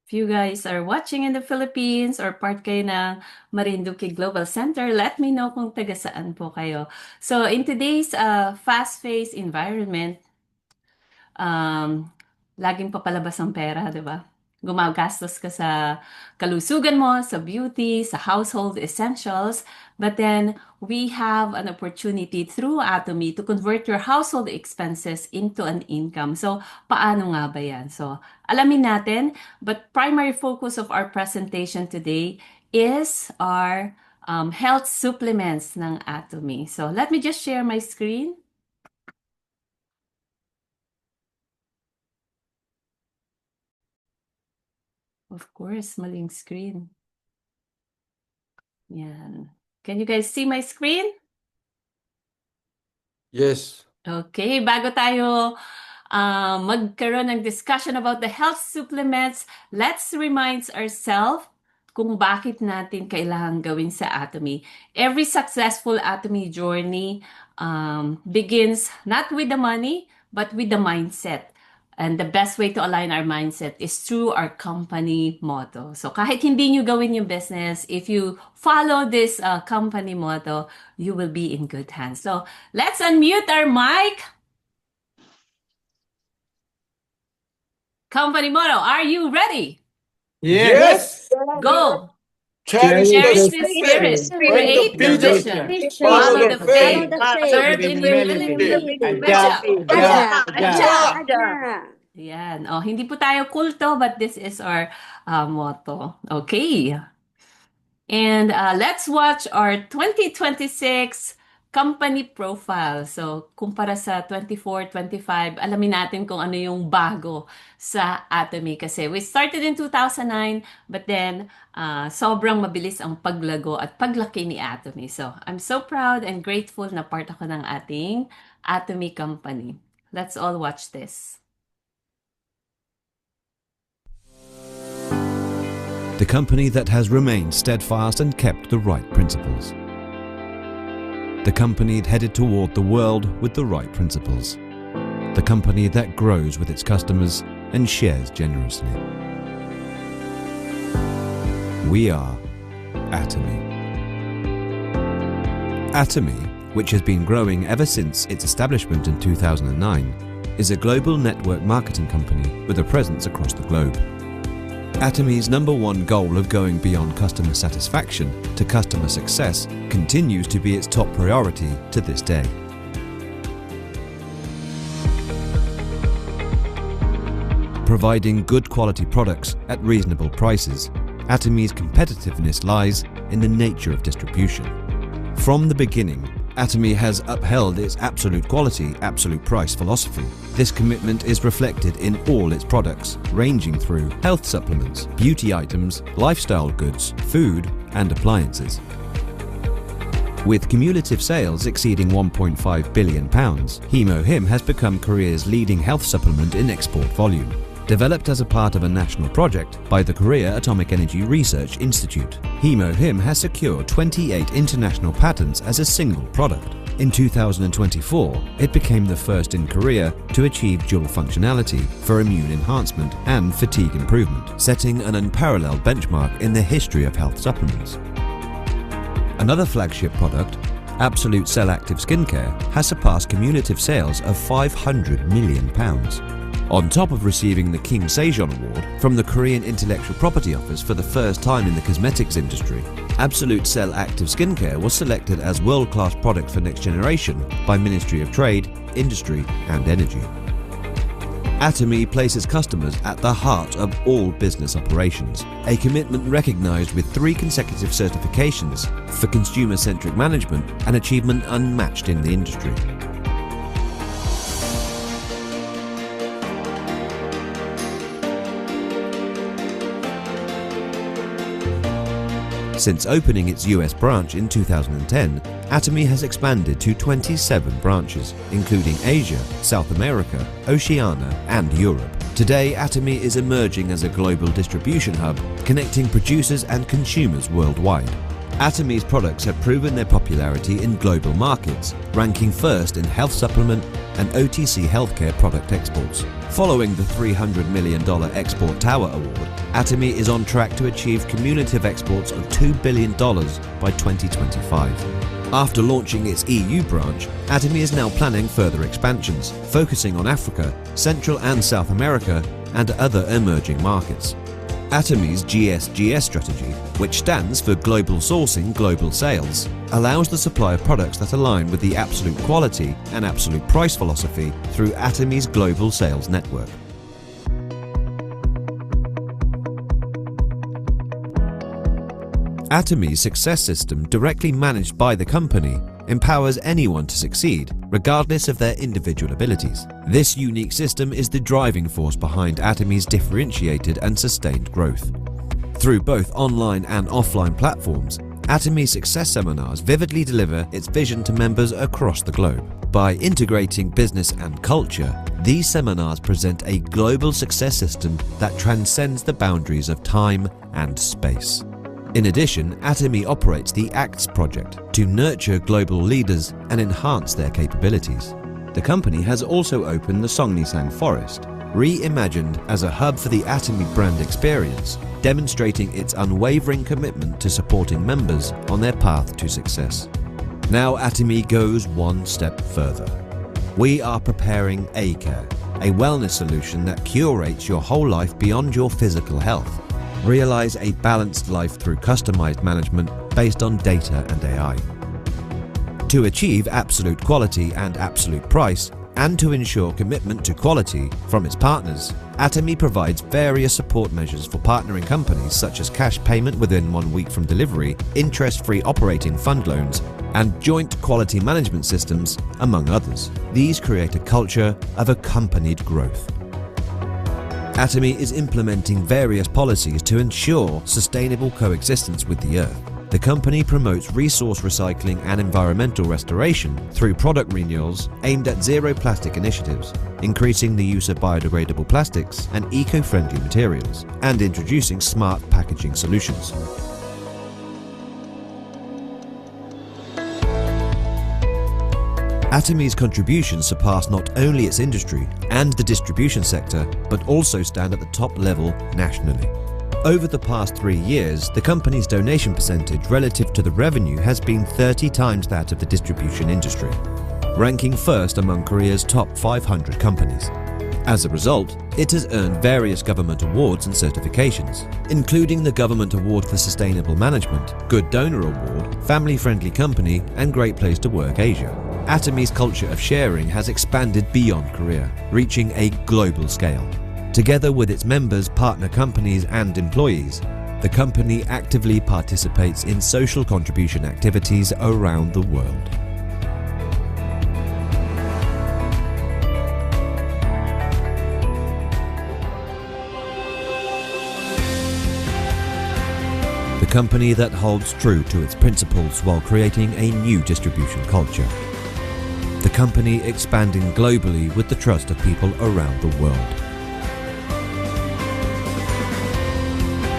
If you guys are watching in the Philippines or part kayo ng Marinduque Global Center, let me know kung taga saan po kayo. So in today's fast-paced environment, um, laging papalabas ang pera, di ba? Gumagastos ka sa kalusugan mo, sa beauty, sa household essentials. But then, we have an opportunity through Atomy to convert your household expenses into an income. So, paano nga ba yan? So, alamin natin. But primary focus of our presentation today is our health supplements ng Atomy. So, let me just share my screen. Of course, maling screen. Yan. Can you guys see my screen? Yes. Okay, bago tayo magkaroon ng discussion about the health supplements, let's remind ourselves kung bakit natin kailangan gawin sa Atomy. Every successful Atomy journey begins not with the money, but with the mindset. And the best way to align our mindset is through our company motto. So kahit hindi nyo gawin yung business, if you follow this company motto, you will be in good hands. So let's unmute our mic. Company motto, are you ready? Yes. Go! Cherish Cherish the the spirit, create the vision, follow the faith, serve in humility, Yan. Oh, hindi po tayo kulto, but this is our motto. Okay. And let's watch our 2026 company profile. So, kumpara sa 24, 25, alamin natin kung ano yung bago sa Atomy. Kasi we started in 2009, but then sobrang mabilis ang paglago at paglaki ni Atomy. So, I'm so proud and grateful na part ako ng ating Atomy company. Let's all watch this. The company that has remained steadfast and kept the right principles. The company headed toward the world with the right principles. The company that grows with its customers and shares generously. We are Atomy. Atomy, which has been growing ever since its establishment in 2009, is a global network marketing company with a presence across the globe. Atomy's #1 goal of going beyond customer satisfaction to customer success continues to be its top priority to this day. Providing good quality products at reasonable prices, Atomy's competitiveness lies in the nature of distribution. From the beginning, Atomy has upheld its absolute quality, absolute price philosophy. This commitment is reflected in all its products, ranging through health supplements, beauty items, lifestyle goods, food, and appliances. With cumulative sales exceeding £1.5 billion, HemoHim has become Korea's leading health supplement in export volume. Developed as a part of a national project by the Korea Atomic Energy Research Institute, HemoHim has secured 28 international patents as a single product. In 2024, it became the first in Korea to achieve dual functionality for immune enhancement and fatigue improvement, setting an unparalleled benchmark in the history of health supplements. Another flagship product, Absolute Cell Active Skincare, has surpassed cumulative sales of £500 million. On top of receiving the King Sejong Award from the Korean Intellectual Property Office for the first time in the cosmetics industry, Absolute Cell Active Skincare was selected as world-class product for next generation by Ministry of Trade, Industry and Energy. Atomy places customers at the heart of all business operations, a commitment recognized with 3 consecutive certifications for consumer-centric management, an achievement unmatched in the industry. Since opening its US branch in 2010, Atomy has expanded to 27 branches, including Asia, South America, Oceania, and Europe. Today, Atomy is emerging as a global distribution hub, connecting producers and consumers worldwide. Atomy's products have proven their popularity in global markets, ranking first in health supplement and OTC healthcare product exports. Following the $300 million Export Tower Award, Atomy is on track to achieve cumulative exports of $2 billion by 2025. After launching its EU branch, Atomy is now planning further expansions, focusing on Africa, Central and South America, and other emerging markets. Atomy's GSGS strategy, which stands for Global Sourcing, Global Sales, allows the supply of products that align with the absolute quality and absolute price philosophy through Atomy's global sales network. Atomy's success system, directly managed by the company, empowers anyone to succeed, regardless of their individual abilities. This unique system is the driving force behind Atomy's differentiated and sustained growth. Through both online and offline platforms, Atomy's success seminars vividly deliver its vision to members across the globe. By integrating business and culture, these seminars present a global success system that transcends the boundaries of time and space. In addition, Atomy operates the ACTS project to nurture global leaders and enhance their capabilities. The company has also opened the Songnisang Forest, reimagined as a hub for the Atomy brand experience, demonstrating its unwavering commitment to supporting members on their path to success. Now Atomy goes one step further. We are preparing A-Care, a wellness solution that curates your whole life beyond your physical health. Realize a balanced life through customized management based on data and AI. To achieve absolute quality and absolute price, and to ensure commitment to quality from its partners, Atomy provides various support measures for partnering companies such as cash payment within 1 week from delivery, interest-free operating fund loans, and joint quality management systems, among others. These create a culture of accompanied growth. Atomy is implementing various policies to ensure sustainable coexistence with the Earth. The company promotes resource recycling and environmental restoration through product renewals aimed at zero plastic initiatives, increasing the use of biodegradable plastics and eco-friendly materials, and introducing smart packaging solutions. Atomy's contributions surpass not only its industry and the distribution sector, but also stand at the top level nationally. Over the past 3 years, the company's donation percentage relative to the revenue has been 30 times that of the distribution industry, ranking first among Korea's top 500 companies. As a result, it has earned various government awards and certifications, including the Government Award for Sustainable Management, Good Donor Award, Family Friendly Company, and Great Place to Work Asia. Atomy's culture of sharing has expanded beyond Korea, reaching a global scale. Together with its members, partner companies, and employees, the company actively participates in social contribution activities around the world. The company that holds true to its principles while creating a new distribution culture. The company expanding globally with the trust of people around the world.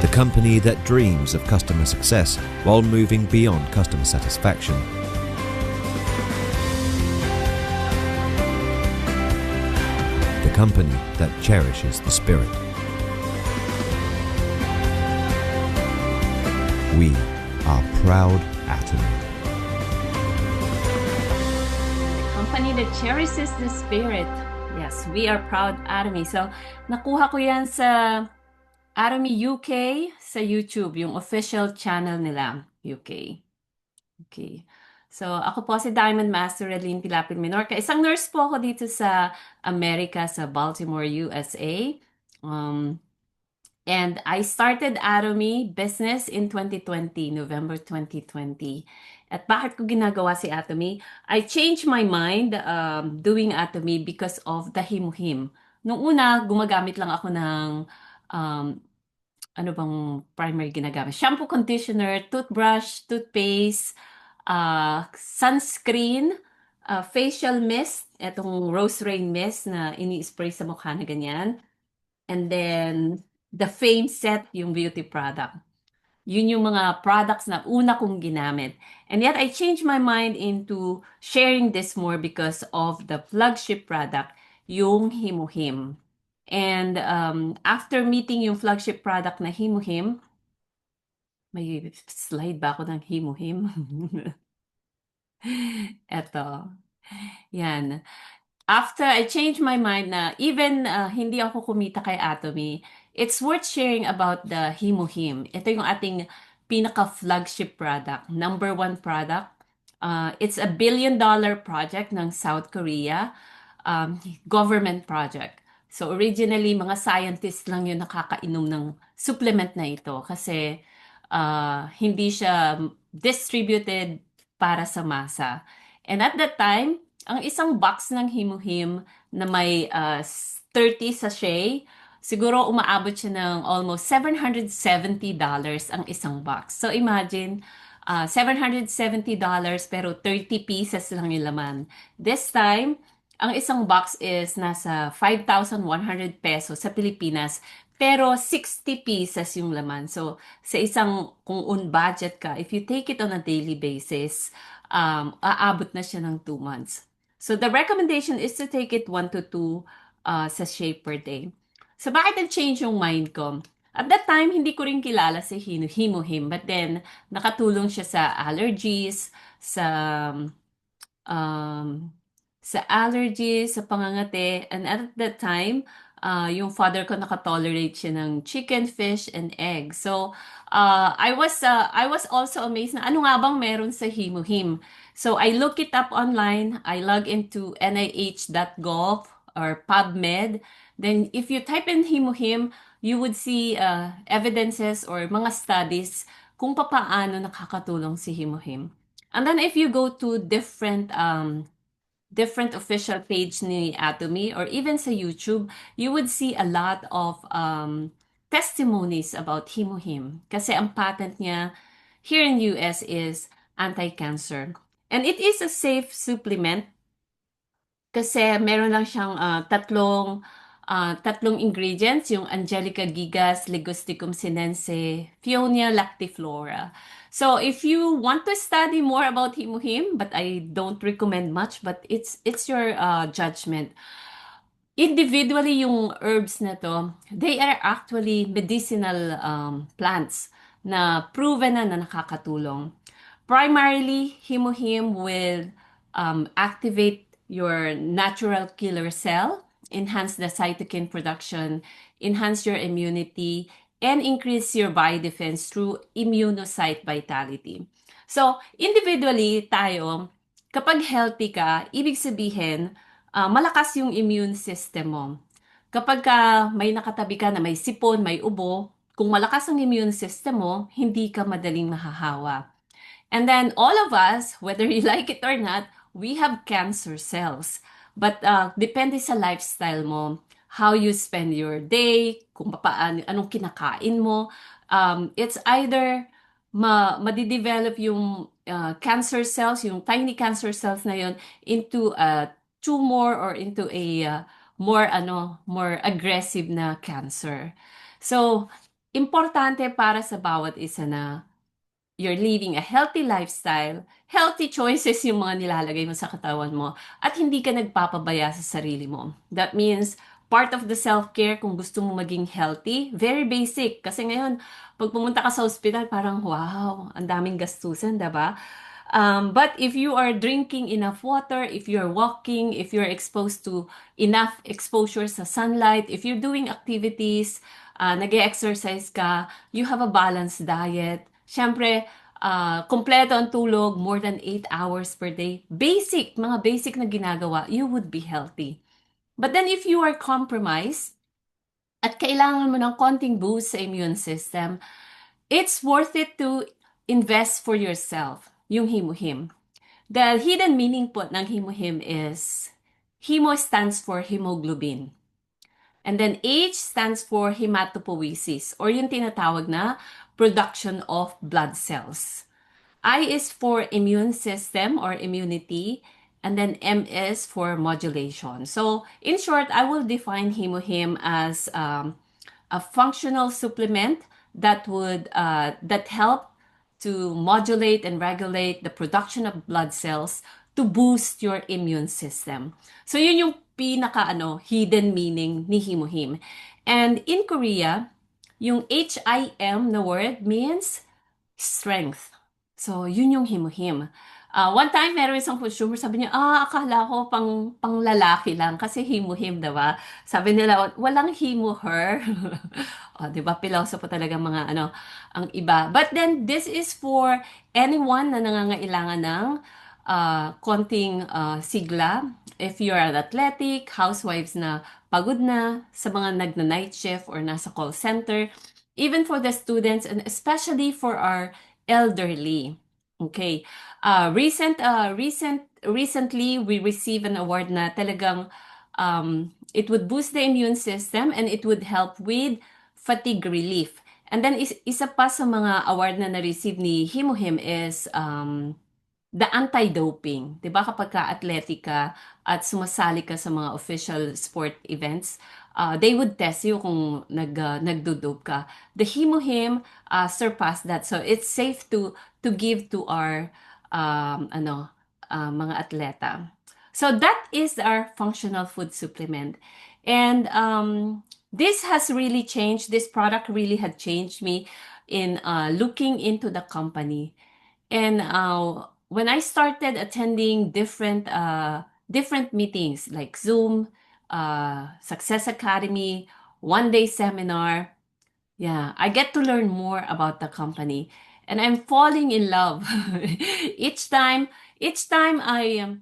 The company that dreams of customer success while moving beyond customer satisfaction. The company that cherishes the spirit. We are proud Atomy. Company that cherishes the spirit. Yes, we are proud Atomy. So, nakuha ko yan sa Atomy UK sa YouTube, yung official channel nila, UK. Okay. So, ako po si Diamond Master Redlyn Pilapil Minorca. Isang nurse po ako dito sa Amerika, sa Baltimore, USA. And I started Atomy business in 2020, November 2020. At bakit ko ginagawa si Atomy? I changed my mind doing Atomy because of the Himuhim. Nung una, gumagamit lang ako ng ano bang primary ginagamit? Shampoo, conditioner, toothbrush, toothpaste, sunscreen, facial mist, etong Rose Rain mist na ini-spray sa mukha na ganyan. And then, the Fame Set, yung beauty product. Yun yung mga products na una kong ginamit. And yet, I changed my mind into sharing this more because of the flagship product, yung Himuhim. And after meeting yung flagship product na Himuhim, may slide ba ako ng Himuhim? Eto. Yan. After I changed my mind na even hindi ako kumita kay Atomy, it's worth sharing about the Himuhim. Ito yung ating pinaka-flagship product, number one product. It's a billion-dollar project ng South Korea, government project. So originally, mga scientists lang yung nakakainom ng supplement na ito kasi hindi siya distributed para sa masa. And at that time, ang isang box ng Himuhim na may 30 sachet, siguro umaabot siya ng almost $770 ang isang box. So imagine, $770 pero 30 pieces lang yung laman. This time, ang isang box is nasa 5,100 pesos sa Pilipinas, pero 60 pieces yung laman. So, sa isang, kung on budget ka, if you take it on a daily basis, aabot na siya ng 2 months. So, the recommendation is to take it 1 to 2 sachet per day. So, bakit nag-change yung mind ko? At that time, hindi ko rin kilala si Himuhim. But then, nakatulong siya sa allergies, sa um, allergies, sa pangangate. And at that time, yung father ko nakatolerate siya ng chicken, fish, and egg. So, I was also amazed na ano nga bang meron sa Himuhim. So, I look it up online. I log into nih.gov or PubMed. Then, if you type in Himuhim, you would see evidences or mga studies kung papaano nakakatulong si Himuhim. And then if you go to different official page ni Atomy or even sa YouTube, you would see a lot of testimonies about Himuhim. Kasi ang patent niya here in US is anti-cancer. And it is a safe supplement kasi meron lang siyang tatlong ingredients, yung Angelica gigas, Ligusticum sinense, Fionia lactiflora. So if you want to study more about Himuhim, but I don't recommend much, but it's your judgment. Individually, yung herbs na to, they are actually medicinal plants na proven na nakakatulong. Primarily, Himuhim will activate your natural killer cell, enhance the cytokine production, enhance your immunity, and increase your body defense through immunocyte vitality. So, individually, tayo, kapag healthy ka, ibig sabihin, malakas yung immune system mo. Kapag may nakatabi ka na may sipon, may ubo, kung malakas ang immune system mo, hindi ka madaling mahahawa. And then all of us, whether you like it or not, we have cancer cells. But depende sa lifestyle mo, how you spend your day, kung paano, anong kinakain mo. It's either madidevelop yung cancer cells, yung tiny cancer cells na yun, into a tumor or into a more aggressive na cancer. So, importante para sa bawat isa na you're living a healthy lifestyle, healthy choices yung mga nilalagay mo sa katawan mo, at hindi ka nagpapabaya sa sarili mo. That means, part of the self-care kung gusto mo maging healthy, very basic. Kasi ngayon, pag pumunta ka sa hospital, parang wow, ang daming gastusin, diba? But if you are drinking enough water, if you're walking, if you're exposed to enough exposure sa sunlight, if you're doing activities, nag-exercise ka, you have a balanced diet, syempre, kompleto ang tulog, more than 8 hours per day. Basic, mga basic na ginagawa, you would be healthy. But then if you are compromised, at kailangan mo ng konting boost sa immune system, it's worth it to invest for yourself, yung Himuhim. The hidden meaning po ng Himuhim is, Hemo stands for hemoglobin. And then H stands for hematopoiesis or yung tinatawag na production of blood cells. I is for immune system or immunity, and then M is for modulation. So in short, I will define Himuhim as a functional supplement that help to modulate and regulate the production of blood cells to boost your immune system. So yun yung hidden meaning ni Himo-Him. And in Korea, yung HIM na word means strength. So, yun yung himuhim. One time, meron isang consumer, sabi niya, akala ko pang lalaki lang kasi himuhim, diba? Sabi nila, walang himu her. Diba? Piloso po talaga mga ang iba. But then, this is for anyone na nangangailangan ng konting sigla. If you're an athletic, housewives na pagod na, sa mga nagna-night shift or nasa call center, even for the students and especially for our elderly. Okay. Recently, we received an award na talagang it would boost the immune system and it would help with fatigue relief. And then isa pa sa mga award na na-receive ni Himuhim is the anti-doping. 'Di ba kapag ka-athletic ka at sumasali ka sa mga official sport events, they would test you kung nagdo-dope ka. The Himuhim surpassed that. So it's safe to give to our mga atleta. So that is our functional food supplement. And this has really changed, this product really had changed me in looking into the company. And when I started attending different meetings like Zoom, Success Academy, one-day seminar, yeah, I get to learn more about the company, and I'm falling in love each time. Each time I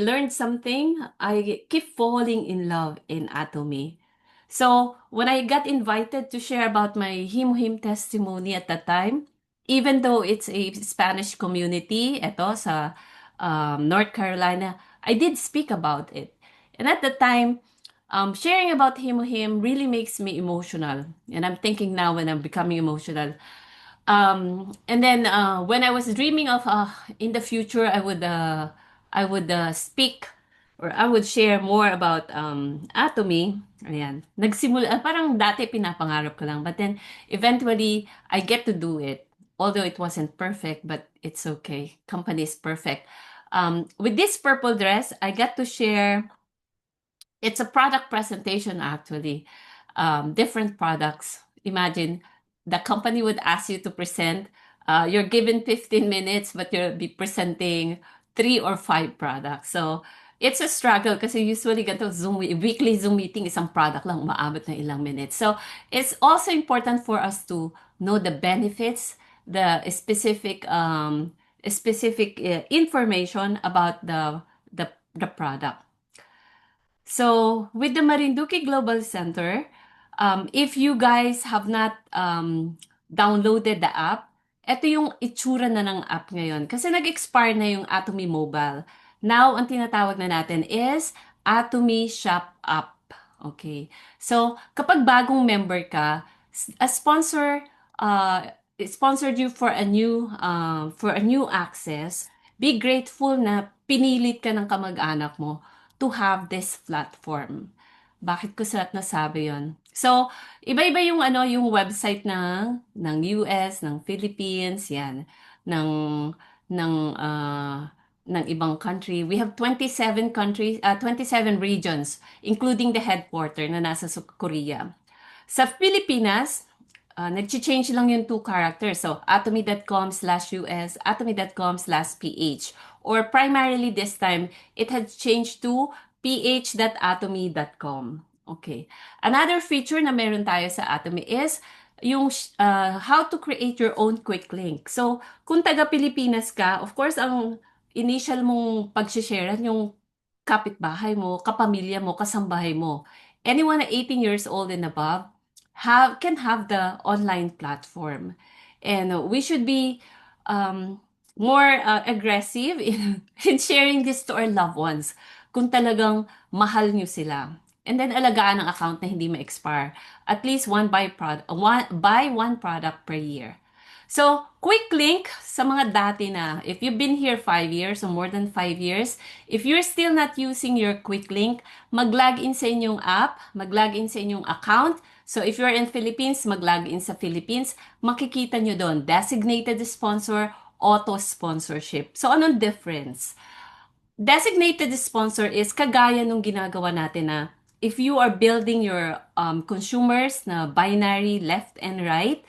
learned something, I keep falling in love in Atomy. So when I got invited to share about my Him testimony at that time, even though it's a Spanish community, eto sa North Carolina, I did speak about it. And at the time, sharing about Him really makes me emotional. And I'm thinking now when I'm becoming emotional. And then when I was dreaming of in the future, I would speak or I would share more about Atomy. Ayan. Nagsimula, parang dati pinapangarap ko lang. But then eventually, I get to do it. Although it wasn't perfect, but it's okay. Company is perfect. With this purple dress, I got to share. It's a product presentation actually. Different products. Imagine the company would ask you to present. You're given 15 minutes, but you'll be presenting 3 or 5 products. So it's a struggle kasi usually ganito weekly Zoom meeting, isang product lang umaabot ng ilang minutes. So it's also important for us to know the benefits, the specific information about the product. So, with the Marinduque Global Center, if you guys have not downloaded the app, ito yung itsura na ng app ngayon. Kasi nag-expire na yung Atomy Mobile. Now, ang tinatawag na natin is Atomy Shop App. Okay. So, kapag bagong member ka, a sponsor sponsored you for a new access, be grateful na pinilit ka ng kamag-anak mo to have this platform. Bakit ko sa nasabi yon? So, iba-iba yung yung website ng US, ng Philippines, yan, ng ng ng ibang country. We have 27 countries, 27 regions, including the headquarter na nasa Korea. Sa Pilipinas, nag-change lang yung 2 characters. So, atomy.com/US, atomy.com/PH. Or primarily this time, it had changed to ph.atomy.com. Okay. Another feature na meron tayo sa Atomy is yung how to create your own quick link. So, kung taga Pilipinas ka, of course, ang initial mong pag-share yung kapitbahay mo, kapamilya mo, kasambahay mo. Anyone na 18 years old and above can have the online platform. And we should be more aggressive in sharing this to our loved ones kung talagang mahal nyo sila. And then alagaan ang account na hindi ma-expire. At least buy one product per year. So, quick link sa mga dati na, if you've been here 5 years or more than 5 years, if you're still not using your quick link, mag-login sa inyong app, mag-login sa inyong account. So, if you're in Philippines, mag-login sa Philippines, makikita nyo doon, designated sponsor, auto sponsorship. So, anong difference? Designated sponsor is kagaya nung ginagawa natin na if you are building your consumers na binary left and right,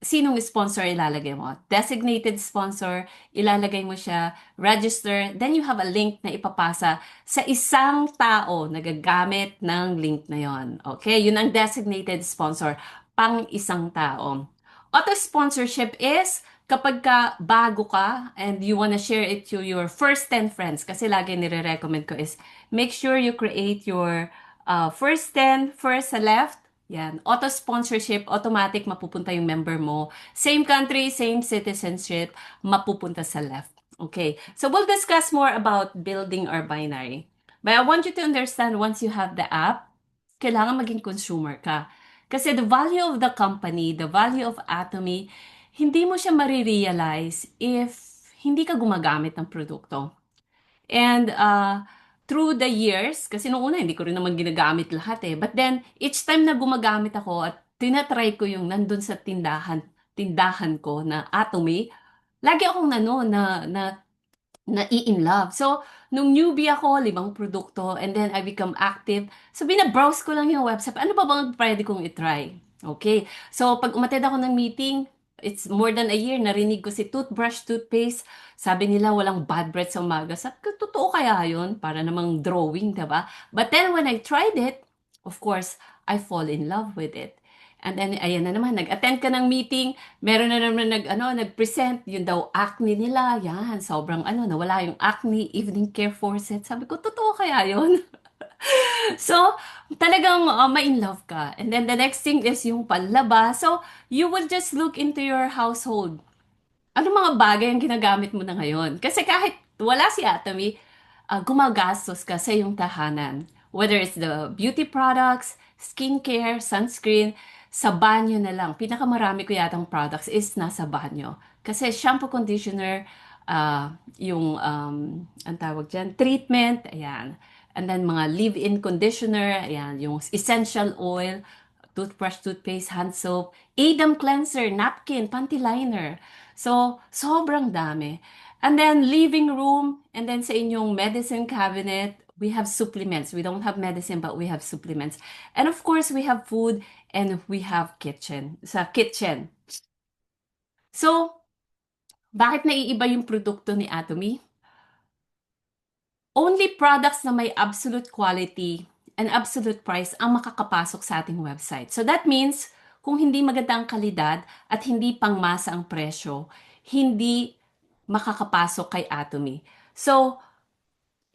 sinong sponsor ilalagay mo? Designated sponsor, ilalagay mo siya, register, then you have a link na ipapasa sa isang tao na gagamit ng link na yon. Okay? Yun ang designated sponsor, pang isang tao. Auto sponsorship is kapag ka bago ka and you wanna share it to your first 10 friends, kasi lagi nire-recommend ko is make sure you create your first 10, first sa left, yan. Auto sponsorship, automatic mapupunta yung member mo. Same country, same citizenship, mapupunta sa left. Okay. So we'll discuss more about building our binary. But I want you to understand once you have the app, kailangan maging consumer ka. Kasi the value of the company, the value of Atomy, hindi mo siya marirealize if hindi ka gumagamit ng produkto. And through the years, kasi nung una hindi ko rin naman ginagamit lahat eh. But then, each time na gumagamit ako at tinatry ko yung nandun sa tindahan ko na Atomy, lagi akong na-in love. So, nung newbie ako, 5 produkto, and then I become active. So, bina-browse ko lang yung website. Ano pa bang pwede kong itry? Okay. So, pag umattend ako ng meeting, it's more than a year, narinig ko si toothbrush, toothpaste. Sabi nila walang bad breath sa umaga. Sabi ko, totoo kaya yun? Para namang drawing, diba? But then when I tried it, of course, I fall in love with it. And then, ayan na naman, nag-attend ka ng meeting, meron na naman nag-present, yun daw acne nila, yan, sobrang nawala yung acne, evening care faucet. Sabi ko, totoo kaya yun? So, talagang ma-in love ka. And then the next thing is yung panlaba. So, you will just look into your household. Ano mga bagay ang ginagamit mo na ngayon? Kasi kahit wala si Atomy, gumagastos ka sa iyong tahanan. Whether it's the beauty products, skincare, sunscreen, sa banyo na lang. Pinakamarami ko yatang products is nasa banyo. Kasi shampoo, conditioner, yung, ang tawag dyan, treatment, ayan. And then mga leave-in conditioner, ayan, yung essential oil, toothbrush, toothpaste, hand soap, Adam cleanser, napkin, panty liner. So, sobrang dami. And then, living room, and then sa inyong medicine cabinet, we have supplements. We don't have medicine, but we have supplements. And of course, we have food, and we have kitchen. Sa kitchen. So, bakit naiiba yung produkto ni Atomy? Only products na may absolute quality and absolute price ang makakapasok sa ating website. So that means, kung hindi maganda ang kalidad at hindi pangmasa ang presyo, hindi makakapasok kay Atomy. So,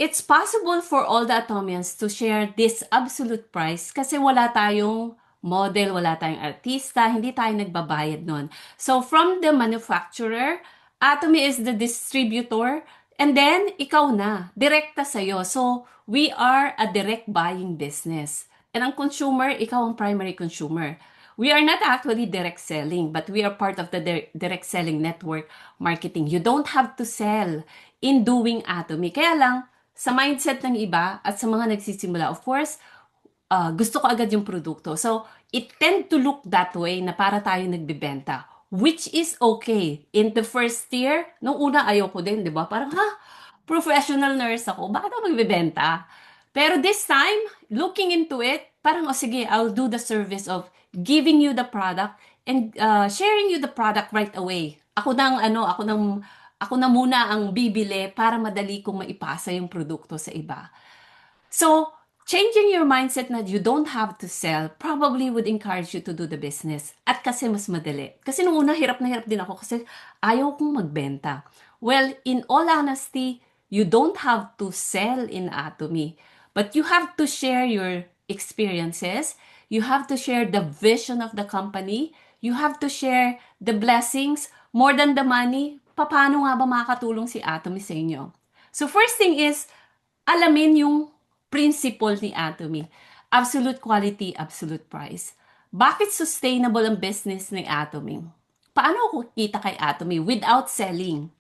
it's possible for all the Atomians to share this absolute price kasi wala tayong model, wala tayong artista, hindi tayo nagbabayad nun. So, from the manufacturer, Atomy is the distributor, and then, ikaw na, direkta sa'yo. So, we are a direct buying business. And ang consumer, ikaw ang primary consumer. We are not actually direct selling, but we are part of the direct selling network marketing. You don't have to sell in doing Atomy. Kaya lang, sa mindset ng iba at sa mga nagsisimula, of course, gusto ko agad yung produkto. So, it tend to look that way na para tayo nagbibenta. Which is okay. In the first year, nung una ayoko din, di ba? Parang, professional nurse ako, bakit ako magbibenta? Pero this time, looking into it, parang, sige, I'll do the service of giving you the product and sharing you the product right away. Ako na muna ang bibili para madali kong maipasa yung produkto sa iba. So, changing your mindset na you don't have to sell probably would encourage you to do the business. At kasi mas madali. Kasi nung una, hirap na hirap din ako kasi ayaw kong magbenta. Well, in all honesty, you don't have to sell in Atomy. But you have to share your experiences. You have to share the vision of the company. You have to share the blessings more than the money. Paano nga ba makakatulong si Atomy sa inyo? So first thing is, alamin yung principle ni Atomy. Absolute quality, absolute price. Bakit sustainable ang business ni Atomy? paano ako kita kay Atomy without selling?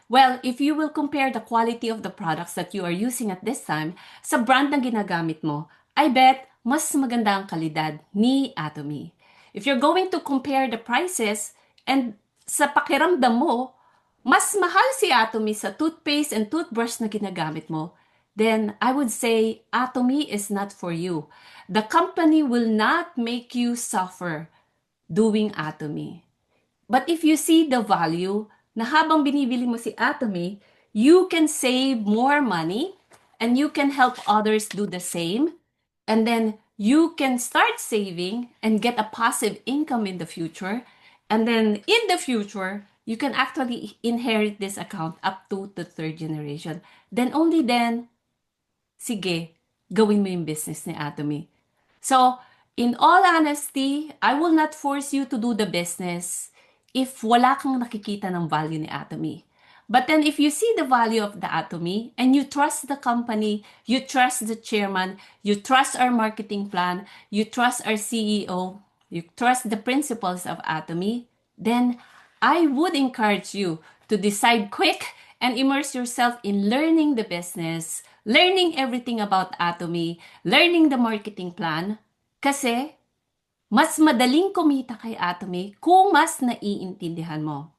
Well, if you will compare the quality of the products that you are using at this time sa brand na ginagamit mo, I bet mas maganda ang kalidad ni Atomy. If you're going to compare the prices and sa pakiramdam mo, mas mahal si Atomy sa toothpaste and toothbrush na ginagamit mo, then I would say Atomy is not for you. The company will not make you suffer doing Atomy. But if you see the value na habang binibili mo si Atomy, you can save more money and you can help others do the same. And then you can start saving and get a passive income in the future. And then in the future, you can actually inherit this account up to the third generation. Then only then, sige, gawin mo yung business ni Atomy. So, in all honesty, I will not force you to do the business if wala kang nakikita ng value ni Atomy. But then if you see the value of the Atomy and you trust the company, you trust the chairman, you trust our marketing plan, you trust our CEO, you trust the principles of Atomy, then I would encourage you to decide quick and immerse yourself in learning the business, learning everything about Atomy, learning the marketing plan, kasi mas madaling kumita kay Atomy kung mas naiintindihan mo.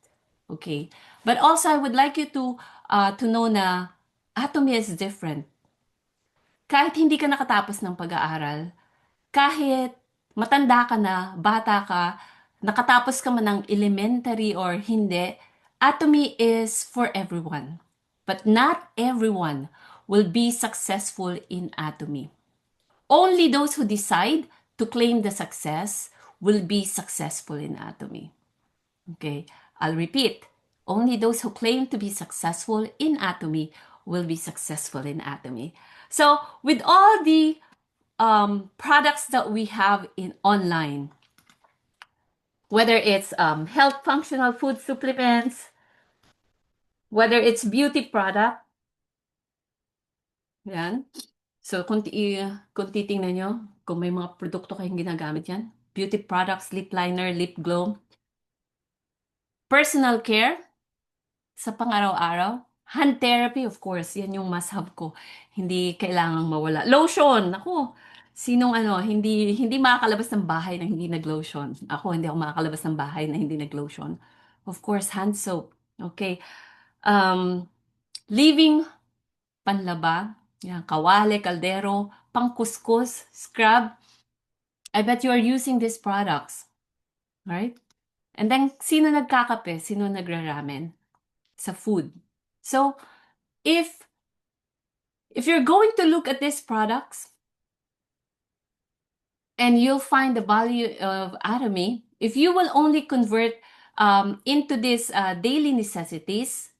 Okay? But also, I would like you to know na Atomy is different. Kahit hindi ka nakatapos ng pag-aaral, kahit matanda ka na, bata ka, nakatapos ka man ng elementary or hindi, Atomy is for everyone. But not everyone will be successful in Atomy. Only those who decide to claim the success will be successful in Atomy. Okay, I'll repeat. Only those who claim to be successful in Atomy will be successful in Atomy. So, with all the products that we have in online, whether it's health functional food supplements, whether it's beauty product, yan. So, kung titingnan nyo, kung may mga produkto kayong ginagamit yan, beauty products, lip liner, lip glow, personal care, sa pang-araw-araw, hand therapy, of course, yan yung must-have ko. Hindi kailangang mawala. Lotion, ako, hindi makakalabas ng bahay na hindi nag-lotion. Ako, hindi ako makakalabas ng bahay na hindi nag-lotion. Of course, hand soap. Okay. Leaving panlaba, yan, kawali, kaldero, pangkuskus, scrub. I bet you are using these products. Right? And then, sino nagkakape? Sino nagraramen? Sa food. So, if you're going to look at these products and you'll find the value of Atomy, if you will only convert into these daily necessities,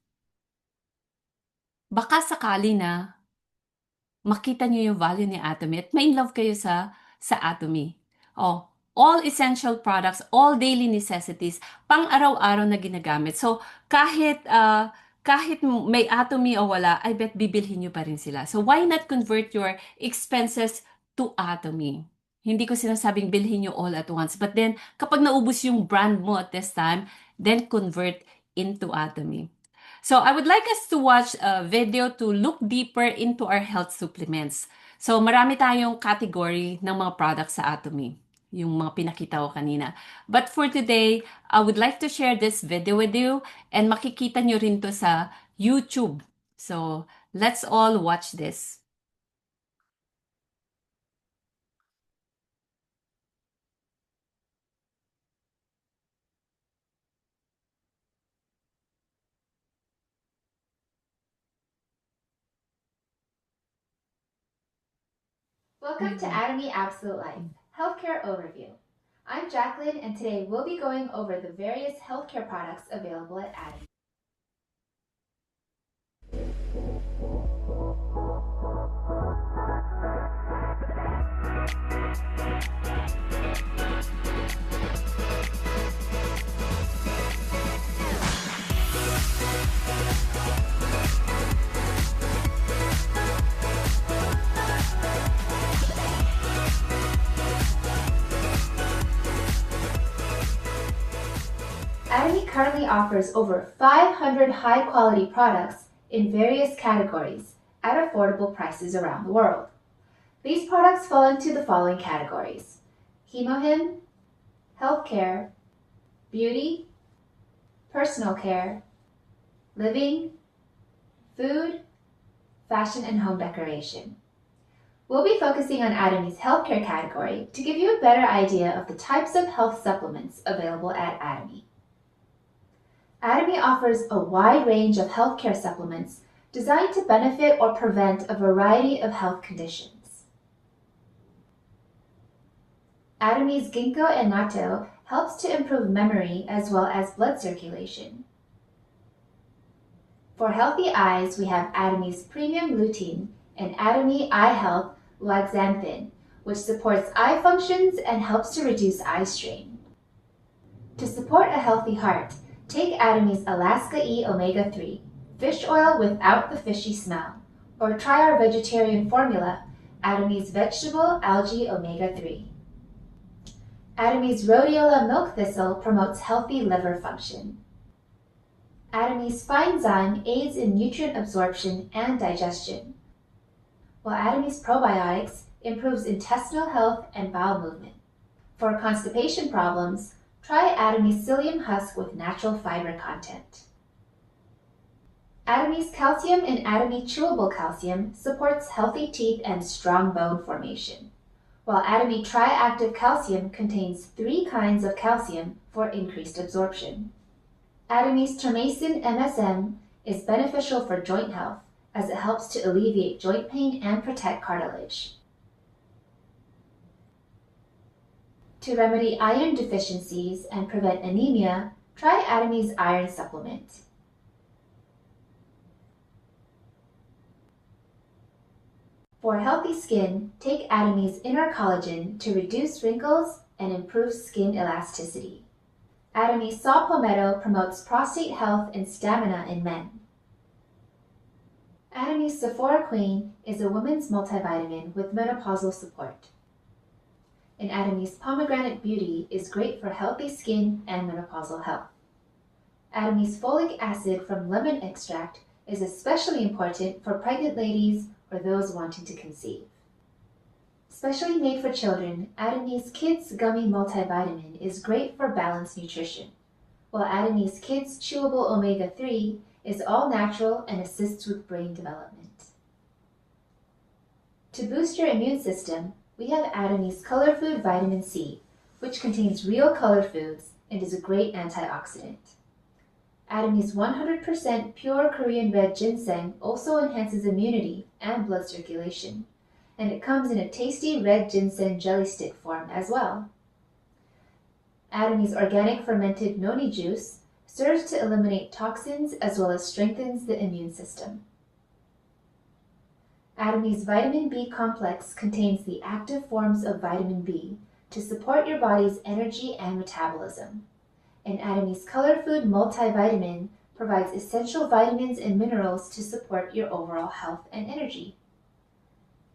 baka sakali na makita nyo yung value ni Atomy at ma-in love kayo sa Atomy. Oh, all essential products, all daily necessities, pang-araw-araw na ginagamit. So, kahit may Atomy o wala, I bet bibilhin nyo pa rin sila. So, why not convert your expenses to Atomy? Hindi ko sinasabing bilhin nyo all at once. But then, kapag naubos yung brand mo at this time, then convert into Atomy. So, I would like us to watch a video to look deeper into our health supplements. So, marami tayong category ng mga products sa Atomy, yung mga pinakita ko kanina. But for today, I would like to share this video with you and makikita nyo rin to sa YouTube. So, let's all watch this. Welcome to Atomy Absolute Life, Healthcare Overview. I'm Jacqueline, and today we'll be going over the various healthcare products available at Atomy. Atomy currently offers over 500 high-quality products in various categories at affordable prices around the world. These products fall into the following categories: Hemohim, healthcare, beauty, personal care, living, food, fashion, and home decoration. We'll be focusing on Atomy's healthcare category to give you a better idea of the types of health supplements available at Atomy. Atomy offers a wide range of healthcare supplements designed to benefit or prevent a variety of health conditions. Atomy's Ginkgo and Natto helps to improve memory as well as blood circulation. For healthy eyes, we have Atomy's Premium Lutein and Atomy Eye Health Luoxanthin, which supports eye functions and helps to reduce eye strain. To support a healthy heart, take Atomy's Alaska E Omega 3, fish oil without the fishy smell, or try our vegetarian formula, Atomy's Vegetable Algae Omega 3. Atomy's Rhodiola Milk Thistle promotes healthy liver function. Atomy's Finezyme aids in nutrient absorption and digestion, while Atomy's Probiotics improves intestinal health and bowel movement. For constipation problems, try Atomy's Psyllium Husk with natural fiber content. Atomy's Calcium and Atomy Chewable Calcium supports healthy teeth and strong bone formation, while Atomy Triactive Calcium contains 3 kinds of calcium for increased absorption. Atomy's Termacin MSM is beneficial for joint health as it helps to alleviate joint pain and protect cartilage. To remedy iron deficiencies and prevent anemia, try Atomy's Iron Supplement. For healthy skin, take Atomy's Inner Collagen to reduce wrinkles and improve skin elasticity. Atomy's Saw Palmetto promotes prostate health and stamina in men. Atomy's Sephora Queen is a women's multivitamin with menopausal support. And Atomy's Pomegranate Beauty is great for healthy skin and menopausal health. Atomy's Folic Acid from lemon extract is especially important for pregnant ladies or those wanting to conceive. Specially made for children, Atomy's Kids Gummy Multivitamin is great for balanced nutrition, while Atomy's Kids Chewable Omega 3 is all natural and assists with brain development. To boost your immune system, we have Atomy's Color Food Vitamin C, which contains real color foods and is a great antioxidant. Atomy's 100% pure Korean red ginseng also enhances immunity and blood circulation, and it comes in a tasty red ginseng jelly stick form as well. Atomy's organic fermented noni juice serves to eliminate toxins as well as strengthens the immune system. Atomy's Vitamin B Complex contains the active forms of vitamin B to support your body's energy and metabolism. And Atomy's Color Food Multivitamin provides essential vitamins and minerals to support your overall health and energy.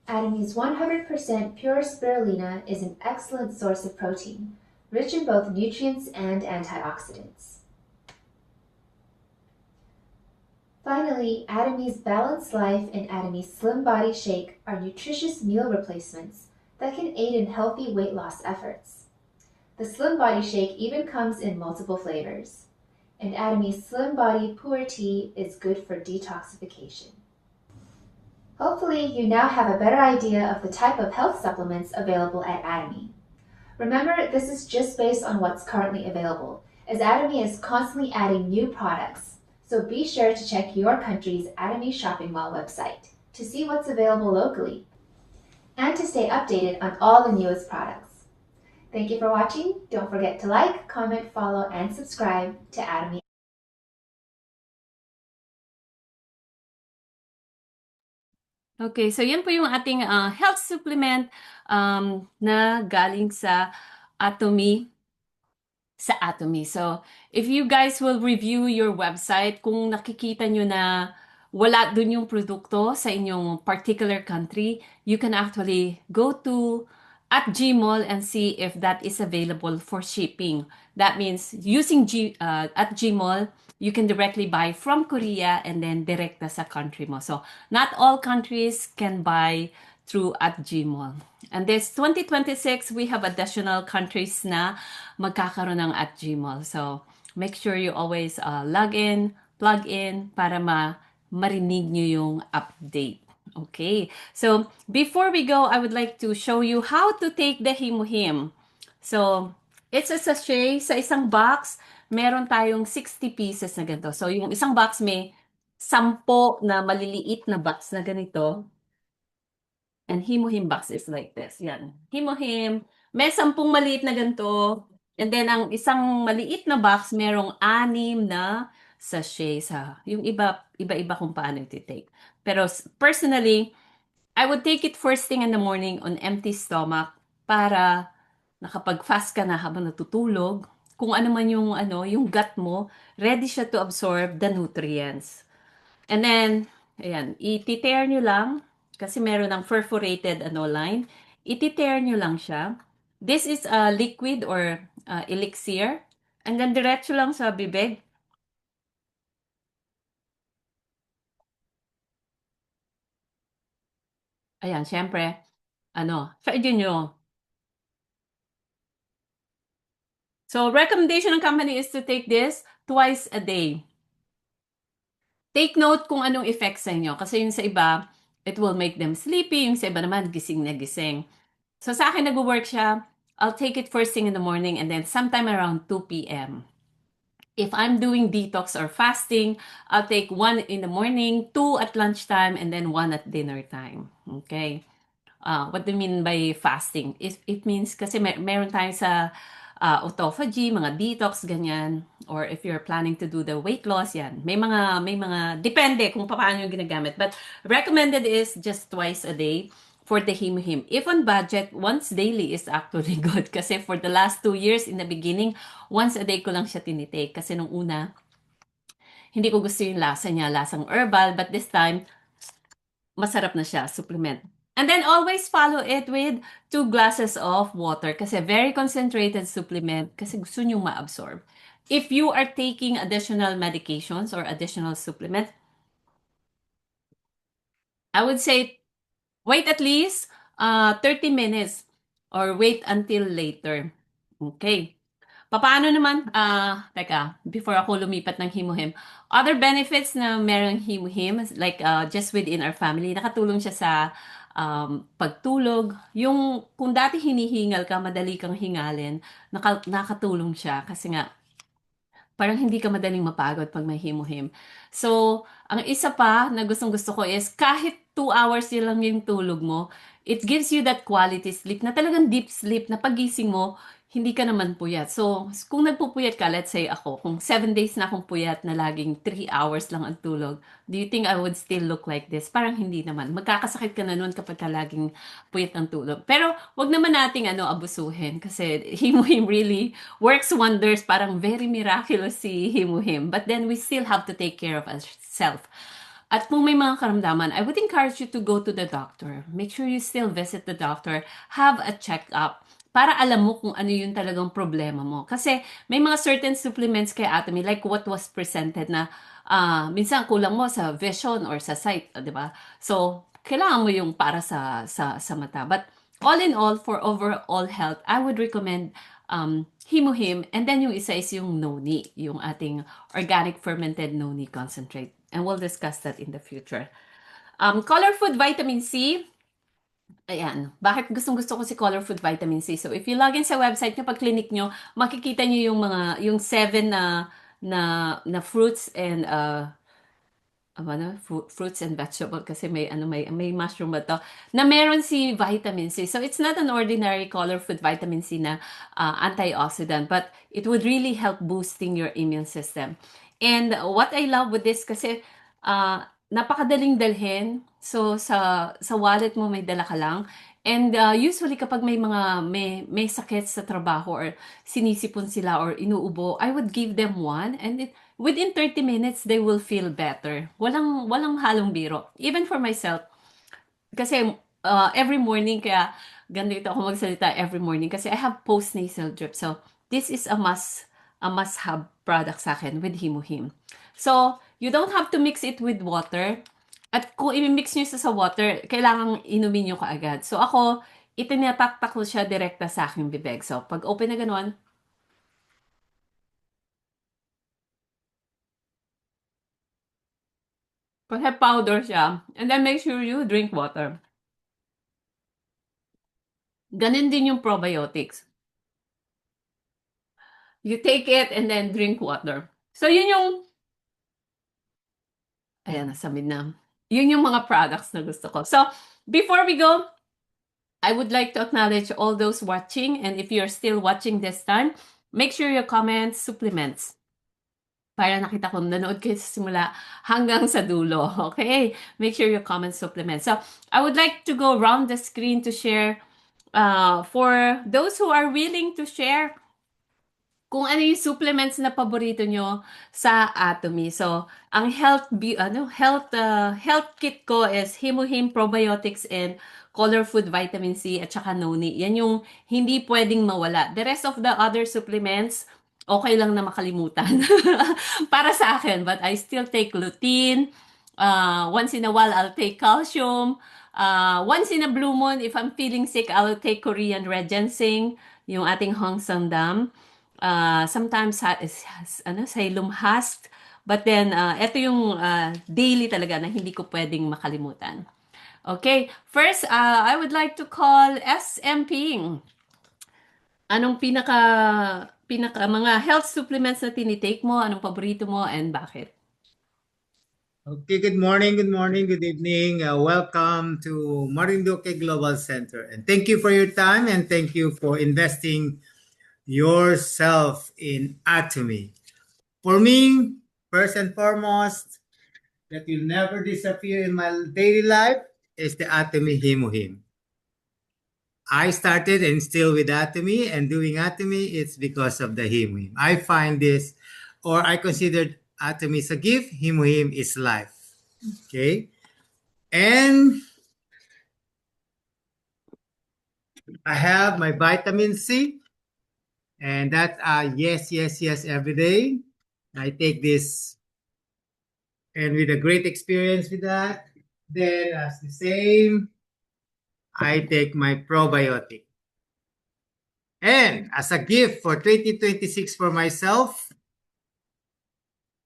Atomy's 100% pure spirulina is an excellent source of protein, rich in both nutrients and antioxidants. Finally, Atomy's Balanced Life and Atomy's Slim Body Shake are nutritious meal replacements that can aid in healthy weight loss efforts. The Slim Body Shake even comes in multiple flavors, and Atomy's Slim Body Pu'er Tea is good for detoxification. Hopefully, you now have a better idea of the type of health supplements available at Atomy. Remember, this is just based on what's currently available, as Atomy is constantly adding new products. So be sure to check your country's Atomy Shopping Mall website to see what's available locally and to stay updated on all the newest products. Thank you for watching. Don't forget to like, comment, follow, and subscribe to Atomy. Okay, so yan po yung ating health supplement na galing sa Atomy. So, if you guys will review your website, kung nakikita nyo na wala dun yung produkto sa inyong particular country, you can actually go to at Gmall and see if that is available for shipping. That means using at Gmall, you can directly buy from Korea and then direkta sa country mo. So, not all countries can buy through at Gmall. And this 2026, we have additional countries na magkakaroon ng at Gmall. So, make sure you always log in, plug in para marinig nyo yung update. Okay, so before we go, I would like to show you how to take the Himuhim. So, it's a sachet. Sa isang box, meron tayong 60 pieces na ganito. So, yung isang box may 10 na maliliit na box na ganito. And Himuhim box is like this. Yan. Himuhim. May 10 maliit na ganito. And then, ang isang maliit na box, merong 6 na sachet. Yung iba-iba kung paano iti-take. Pero personally, I would take it first thing in the morning on empty stomach para nakapag-fast ka na habang natutulog. Kung ano man yung gut mo, ready siya to absorb the nutrients. And then, ayan, iti-tear nyo lang kasi meron ng perforated line. Iti-tear nyo lang siya. This is a liquid or elixir. And then diretso lang sa bibig. Ayan, syempre, try nyo. So, recommendation ng company is to take this twice a day. Take note kung anong effect sa inyo. Kasi yung sa iba, it will make them sleepy. Yung sa iba naman, gising na gising. So, sa akin, nag-work siya. I'll take it first thing in the morning and then sometime around 2 p.m. If I'm doing detox or fasting, I'll take 1 in the morning, 2 at lunchtime, and then 1 at dinner time. Okay? What do you mean by fasting? It means kasi meron tayo sa autophagy, mga detox, ganyan. Or if you're planning to do the weight loss, yan. May mga, depende kung paano yung ginagamit. But recommended is just twice a day for the Himuhim. If on budget, once daily is actually good. Kasi for the last 2 years in the beginning, once a day ko lang siya tinitake. Kasi nung una, hindi ko gusto yung lasa niya, lasang herbal. But this time, masarap na siya, supplement. And then always follow it with 2 glasses of water kasi very concentrated supplement kasi gusto nyo ma-absorb. If you are taking additional medications or additional supplement, I would say wait at least 30 minutes or wait until later. Okay. Paano naman, teka, before ako lumipat ng Himuhim, other benefits na merong Himuhim, like just within our family, nakatulong siya sa pagtulog. Yung kung dati hinihingal ka, madali kang hingalin, nakatulong siya kasi nga, parang hindi ka madaling mapagod pag may Himuhim. So, ang isa pa na gustong-gusto ko is kahit 2 hours lang yung tulog mo, it gives you that quality sleep na talagang deep sleep na pagising mo, hindi ka naman puyat. So, kung nagpupuyat ka, let's say ako, kung 7 days na akong puyat na laging 3 hours lang ang tulog, do you think I would still look like this? Parang hindi naman. Magkakasakit ka na nun kapag ka laging puyat ng tulog. Pero, wag naman nating abusuhin kasi Himuhim really works wonders. Parang very miraculous si Himuhim. But then, we still have to take care of ourselves. At kung may mga karamdaman, I would encourage you to go to the doctor. Make sure you still visit the doctor. Have a check-up para alam mo kung ano yung talagang problema mo. Kasi may mga certain supplements kay Atomy, like what was presented na minsan kulang mo sa vision or sa sight, di ba? So, kailangan mo yung para sa mata. But all in all, for overall health, I would recommend Himuhim, and then yung isa is yung noni, yung ating organic fermented noni concentrate. And we'll discuss that in the future. Color Food Vitamin C, ayan, bakit gustong-gusto ko si Color Food Vitamin C? So, if you log in sa website nyo, pag clinic nyo, makikita nyo yung 7 na fruits and fruits and vegetable kasi may mushroom ba to na meron si vitamin C. So it's not an ordinary Color Food Vitamin C na antioxidant, but it would really help boosting your immune system. And what I love with this kasi napakadaling dalhin. So sa wallet mo may dala ka lang. And usually kapag may sakit sa trabaho or sinisipon sila or inuubo, I would give them one and within 30 minutes they will feel better. Walang halong biro. Even for myself, kasi every morning kaya ganito ako magsalita every morning kasi I have post-nasal drip. So, this is a must-have product sa akin with Himuhim. So, you don't have to mix it with water. At kung i-mix nyo sa water, kailangan inumin nyo kaagad. So, ako, itinataktak ko siya direkta sa aking bibig. So, pag open na ganun, kasi powder siya. And then make sure you drink water. Ganun din yung probiotics. You take it and then drink water. So, yun yung, ayan, nasabi na. Yun yung mga products na gusto ko. So, before we go, I would like to acknowledge all those watching. And if you're still watching this time, make sure you comment supplements. Para nakita ko nanood kayo sa simula hanggang sa dulo. Okay? Make sure you comment supplements. So, I would like to go around the screen to share for those who are willing to share kung ano yung supplements na paborito nyo sa Atomy. So, ang health kit ko is Himuhim Probiotics and Color Food Vitamin C at saka Noni. Yan yung hindi pwedeng mawala. The rest of the other supplements, okay lang na makalimutan para sa akin. But I still take lutein. Once in a while, I'll take calcium. Once in a blue moon, if I'm feeling sick, I'll take Korean red ginseng, yung ating Hong Sangdam. Sometimes Salum Hast. But then, ito yung daily talaga na hindi ko pwedeng makalimutan. Okay, first, I would like to call SMP. Anong pinaka mga health supplements na tinitake mo? Anong paborito mo and bakit? Okay, good morning, good evening. Welcome to Marinduque Global Center. And thank you for your time and thank you for investing yourself in Atomy. For me, first and foremost, that will never disappear in my daily life is the Atomy Himuhim. I started and still with Atomy and doing Atomy, it's because of the Himuhim. I find this, or I considered Atomy is a gift, Himuhim is life. Okay? And I have my vitamin C, and that yes every day. I take this, and with a great experience with that. Then as the same, I take my probiotic. And as a gift for 2026 for myself,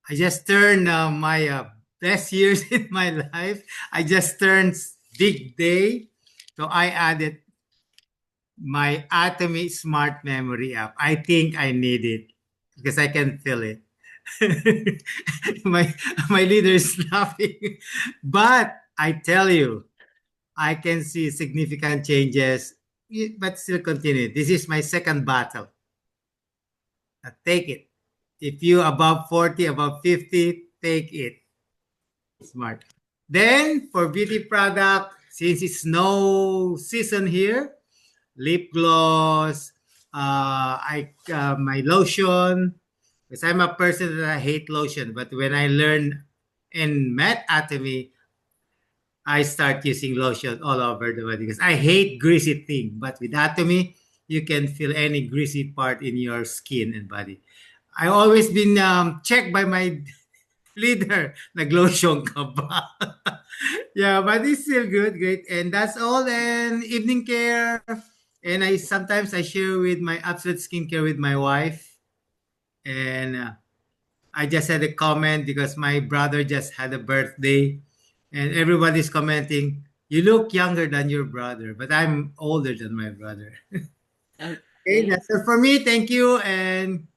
I just turned my best years in my life. I just turned big day. So I added my Atomy Smart Memory app. I think I need it because I can feel it. my leader is laughing. But I tell you, I can see significant changes, but still continue. This is my second battle. Take it. If you above 40, above 50, take it. Smart. Then for beauty product, since it's no season here, lip gloss, my lotion, because I'm a person that I hate lotion, but when I learned and met Atomy, I start using lotion all over the body because I hate greasy thing. But with Atomy, you can feel any greasy part in your skin and body. I always been checked by my leader. Nag-lotion ka ba? Yeah, but it's still good, great. And that's all. And evening care. And sometimes I share with my Absolute Skincare with my wife. And I just had a comment because my brother just had a birthday. And everybody's commenting, you look younger than your brother, but I'm older than my brother. Okay, that's it for me. Thank you. And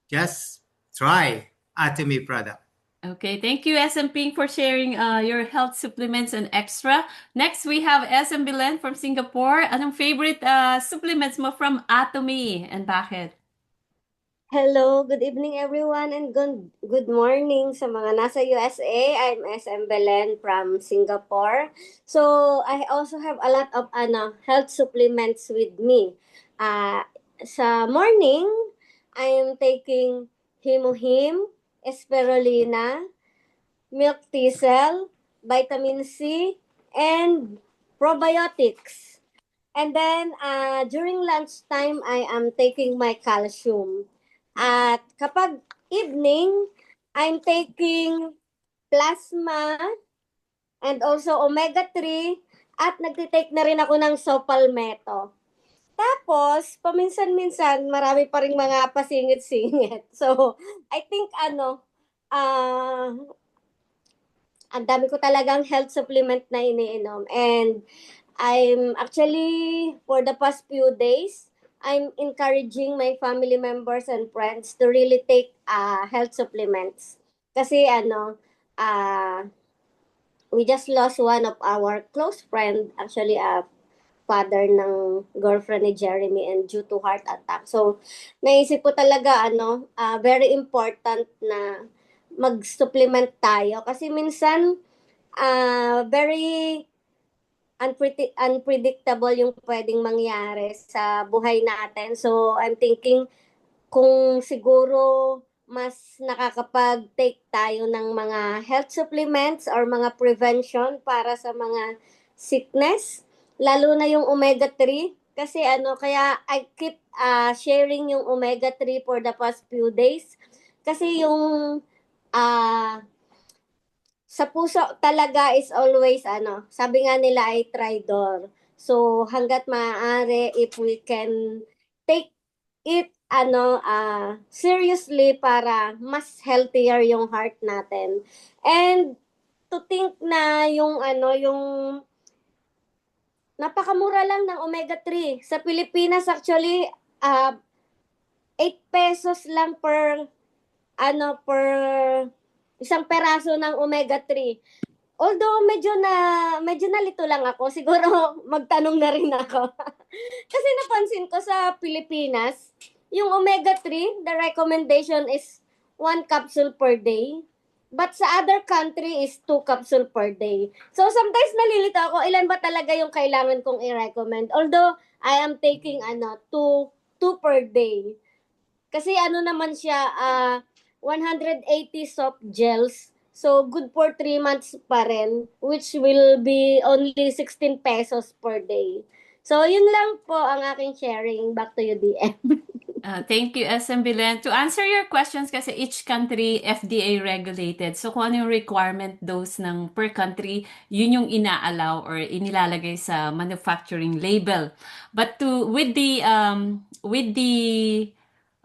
just try Atomy product. Okay, thank you SM Ping for sharing your health supplements and extra. Next, we have SM Bilen from Singapore. Anong favorite supplements mo from Atomy and bakit? Hello, good evening everyone and good morning sa mga nasa USA. I'm SM Belen from Singapore. So, I also have a lot of health supplements with me. Sa morning, I am taking Himuhim, Spirulina, Milk Thistle, Vitamin C, and probiotics. And then, during lunchtime, I am taking my calcium. At kapag evening, I'm taking plasma and also omega-3 at nagtitake na rin ako ng Sopalmeto. Tapos, paminsan-minsan, marami pa ring mga pasingit-singit. So, I think ang dami ko talagang health supplement na iniinom. And I'm actually, for the past few days, I'm encouraging my family members and friends to really take health supplements. Kasi we just lost one of our close friend, actually father ng girlfriend ni Jeremy, and due to heart attack. So, naisip ko talaga, very important na mag-supplement tayo. Kasi minsan, very unpredictable yung pwedeng mangyari sa buhay natin. So, I'm thinking kung siguro mas nakakapag-take tayo ng mga health supplements or mga prevention para sa mga sickness, lalo na yung omega-3. Kasi kaya I keep sharing yung omega-3 for the past few days. Kasi yung sa puso talaga is always sabi nga nila ay tridor. So hangga't maaari, if we can take it seriously para mas healthier yung heart natin. And to think na yung napakamura lang ng omega-3 sa Pilipinas, actually 8 pesos lang per isang peraso ng omega-3. Although medyo nalito lang ako, siguro magtanong na rin ako. Kasi napansin ko sa Pilipinas, yung omega-3, the recommendation is 1 capsule per day. But sa other country is 2 capsule per day. So sometimes nalilito ako, ilan ba talaga yung kailangan kong i-recommend? Although I am taking 2 per day. Kasi naman siya 180 soft gels. So, good for 3 months pa rin, which will be only 16 pesos per day. So, yun lang po ang aking sharing. Back to you, DM. Thank you, SM Belen. To answer your questions, kasi each country FDA regulated. So kung ano yung requirement dose ng per country, yun yung ina-allow or inilalagay sa manufacturing label. But with the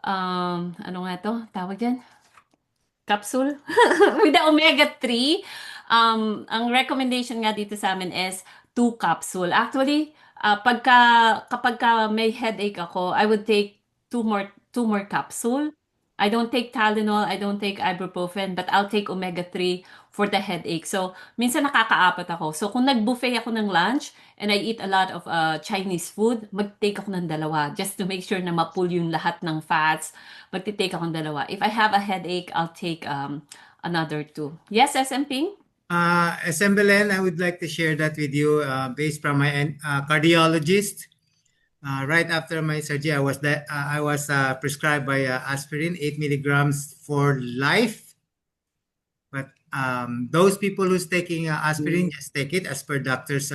ano nga to? Tawag yan? Capsule? With the omega-3, ang recommendation nga dito sa amin is 2 capsule. Actually, kapag may headache ako, I would take two more capsule. I don't take Tylenol, I don't take ibuprofen, but I'll take omega-3 for the headache. So, minsan nakakaapat ako. So, kung nag-buffet ako ng lunch and I eat a lot of Chinese food, mag-take ako ng dalawa just to make sure na ma-pull yung lahat ng fats. Mag-take ako ng dalawa. If I have a headache, I'll take another 2. Yes, SM Ping? SM Belen, I would like to share that with you based from my cardiologist. Right after my surgery, I was prescribed by aspirin, 8 milligrams for life. But those people who's taking aspirin, just take it as per doctor's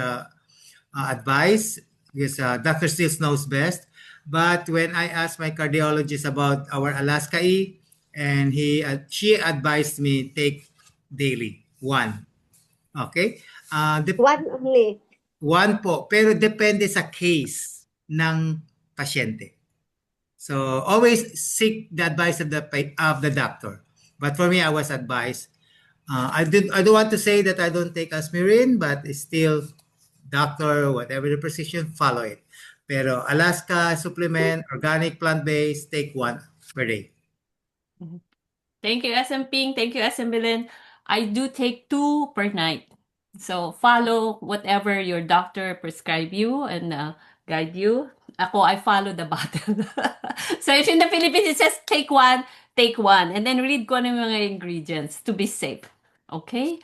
advice, because doctor still knows best. But when I asked my cardiologist about our Alaska E, and she advised me take daily 1. Okay? One only. 1 po, pero depende sa case ng pasyente. So always seek the advice of the doctor. But for me, I was advised. I don't want to say that I don't take aspirin, but it's still doctor, whatever the precision, follow it. Pero Alaska supplement, organic plant-based, take 1 per day. Thank you, SM Ping. Thank you, SM Belen. I do take 2 per night. So, follow whatever your doctor prescribe you and guide you. Ako, I follow the bottle. So, if in the Philippines, it says take 1, and then read ko ano yung mga ingredients to be safe. Okay?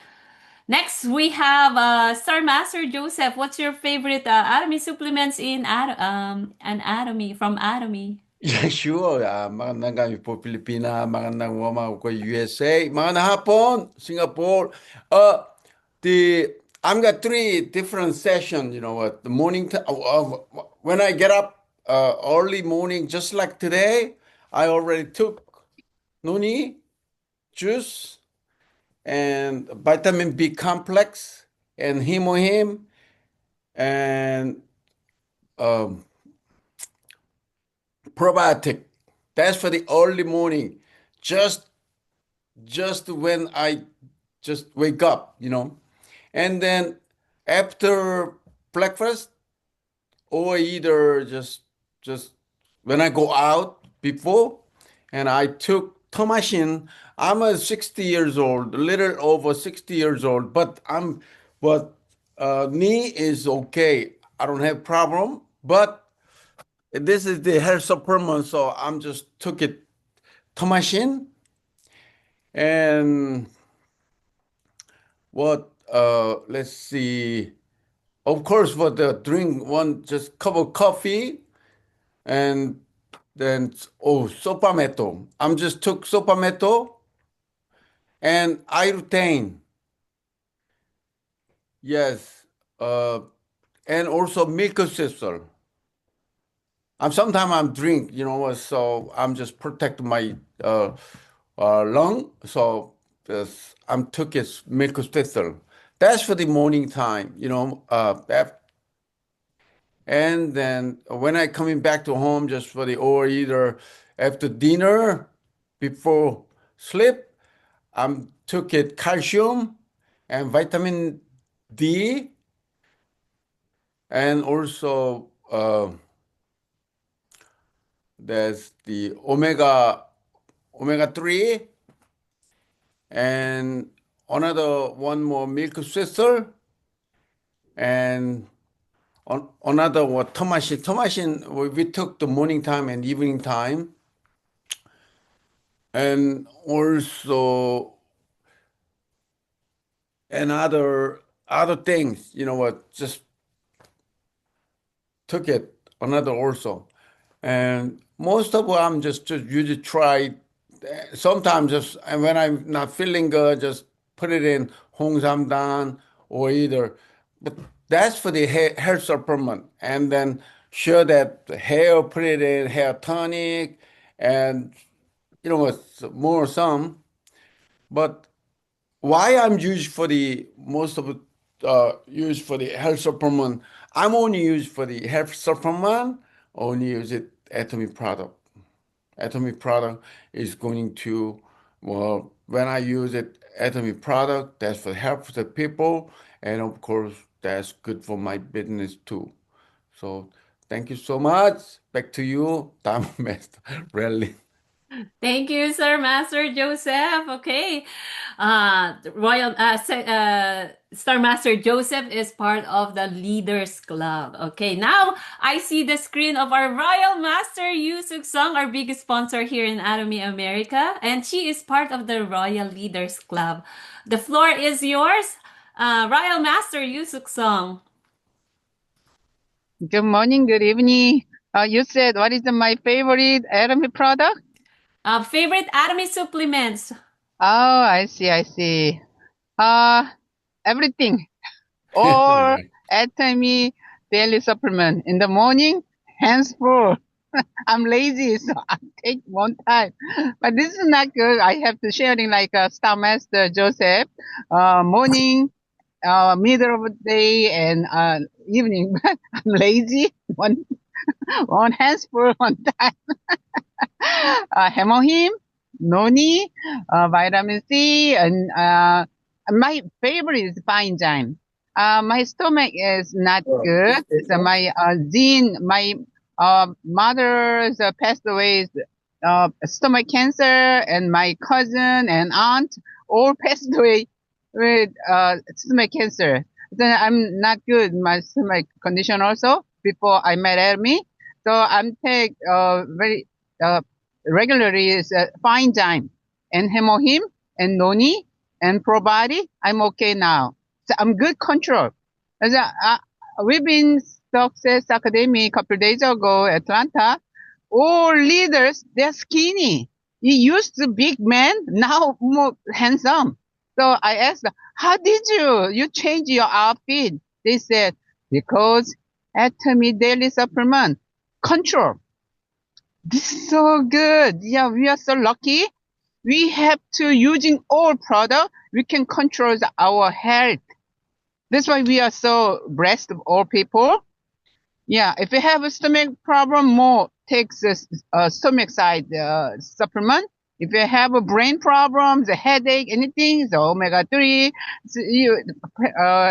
Next, we have Sir Master Joseph. What's your favorite Atomy supplements in Atomy, from Atomy? Yeah, sure. Magandang gabi po Pilipina, magandang umaga ko USA, magandang hapon Singapore. The I've got 3 different sessions, the morning, when I get up early morning, just like today, I already took noni juice and vitamin B complex and hemohim and um, probiotic. That's for the early morning. Just when I just wake up, And then after breakfast, or either just when I go out before, and I took Tomashin. I'm a 60 years old, a little over 60 years old, but knee is okay. I don't have problem, but this is the hair supplement, so I'm just took it Tomashin. And let's see. Of course, for the drink, one just cup of coffee, and then Sopameto. I'm just took Sopameto and Irutane. Yes, and also Mucosysol. Sometimes I'm drink, so I'm just protect my lung. So I'm took it Mucosysol. That's for the morning time, and then when I coming back to home, just for or either after dinner, before sleep, took it calcium and vitamin D, and also there's the omega 3, and another one more milk thistle, and another what Tomashin we took the morning time and evening time, and also and other things, just took it another also. And most of them just usually try. Sometimes just and when I'm not feeling good, just put it in Hongsamdan or either. But that's for the hair supplement, and then sure that the hair, put it in hair tonic, and it's more some. But why I'm used for the most of it, used for the hair supplement. I'm only used for the hair supplement. Only use it Atomy product. Atomy product is going to, well, when I use it Atomy product, that's for help for the people, and of course that's good for my business too. So thank you so much. Back to you, Tom Master Rally. Thank you, Sir Master Joseph. Okay. Star Master Joseph is part of the Leaders Club. Okay, now I see the screen of our Royal Master Yu Suk Sung, our biggest sponsor here in Atomy America, and she is part of the Royal Leaders Club. The floor is yours, Royal Master Yu Suk Sung. Good morning, good evening. You said what is my favorite Atomy product? Favorite Atomy supplements. Oh, I see. Everything. All Atomy daily supplement. In the morning, hands full. I'm lazy, so I take one time. But this is not good. I have to sharing like Star Master Joseph. Morning, middle of the day, and evening. I'm lazy. One hands full one time. Hemohim, noni, vitamin C, and my favorite is fine Zyme. My stomach is not good. So my my mother's passed away stomach cancer, and my cousin and aunt all passed away with stomach cancer. Then I'm not good my stomach condition also before I met Atomy. So I'm take very regularly is fine Zyme and hemohim and noni and probiotic. I'm okay now. So I'm good control. We've been Success Academy a couple of days ago, Atlanta. All leaders, they're skinny. He used to big man, now more handsome. So I asked them, how did you change your outfit? They said, because Atomy Daily Supplement control. This is so good. Yeah, we are so lucky. We have to using all product, we can control our health. That's why we are so blessed of all people. Yeah, if you have a stomach problem, more takes the stomach side supplement. If you have a brain problem, the headache, anything, the omega-3,